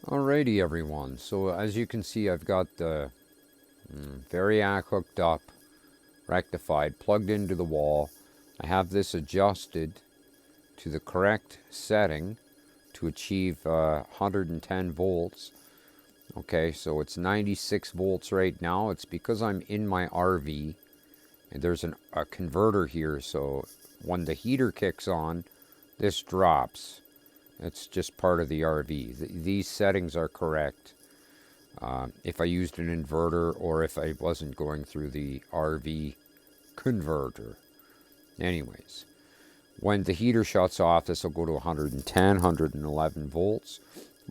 Alrighty everyone, so as you can see I've got the variac hooked up, rectified, plugged into the wall. I have this adjusted to the correct setting to achieve 110 volts. Okay, so it's 96 volts right now. It's because I'm in my RV and there's a converter here, so when the heater kicks on, this drops. It's just part of the RV. These settings are correct if I used an inverter or if I wasn't going through the RV converter. Anyways, when the heater shuts off, this will go to 110, 111 volts.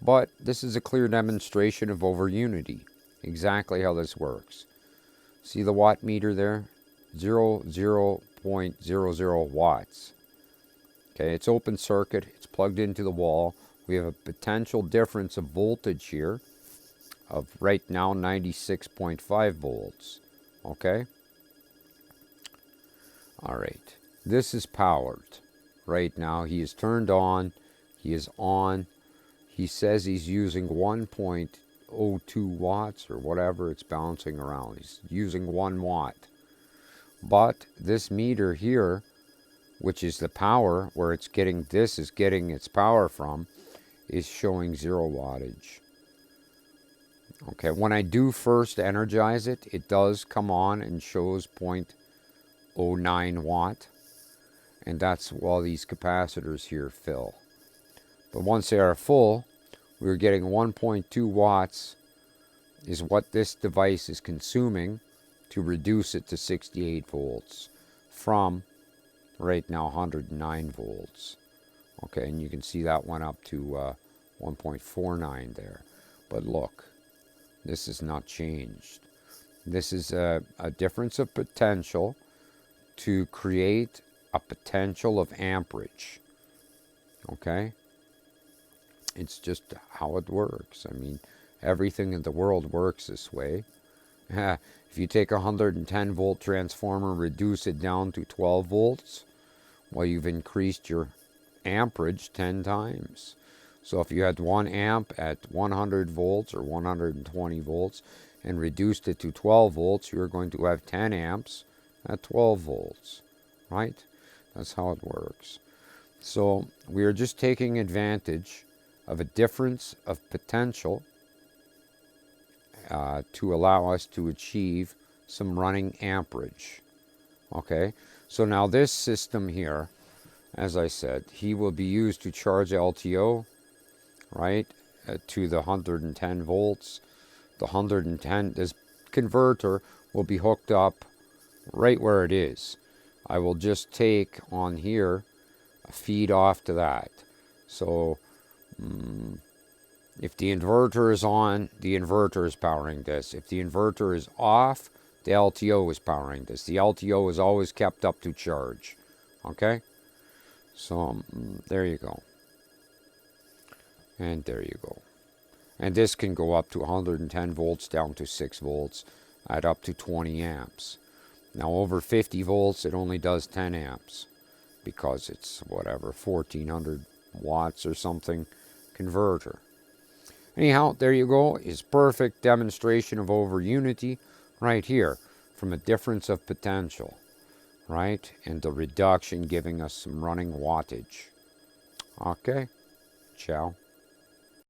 But this is a clear demonstration of over unity. Exactly how this works. See the watt meter there? 0.00 watts. Okay, it's open circuit, it's plugged into the wall. We have a potential difference of voltage here of right now 96.5 volts. Okay? Alright, this is powered. Right now he is turned on, he is on. He says he's using 1.02 watts or whatever, it's bouncing around. He's using 1 watt. But this meter here, which is the power, where it's getting, this is getting its power from, is showing 0 wattage. Okay, when I do first energize it, it does come on and shows 0.09 watt. And that's while these capacitors here fill. But once they are full, we're getting 1.2 watts is what this device is consuming to reduce it to 68 volts from right now 109 volts. Okay, and you can see that went up to 1.49 there. But look, this is not changed. This is a difference of potential to create a potential of amperage. Okay? It's just how it works. I mean, everything in the world works this way. If you take a 110 volt transformer, reduce it down to 12 volts, well, you've increased your amperage 10 times. So if you had 1 amp at 100 volts or 120 volts and reduced it to 12 volts, you're going to have 10 amps at 12 volts, right? That's how it works. So we are just taking advantage of a difference of potential to allow us to achieve some running amperage. Okay, so now this system here, as I said, he will be used to charge LTO, right, to the 110 volts. The 110, this converter will be hooked up right where it is. I will just take on here a feed off to that. So if the inverter is on, the inverter is powering this. If the inverter is off, the LTO is powering this. The LTO is always kept up to charge. Okay? So, there you go. And there you go. And this can go up to 110 volts down to 6 volts at up to 20 amps. Now, over 50 volts, it only does 10 amps because it's, whatever, 1400 watts or something converter. Anyhow, there you go. Is perfect demonstration of over unity right here from a difference of potential, right? And the reduction giving us some running wattage. Okay, ciao.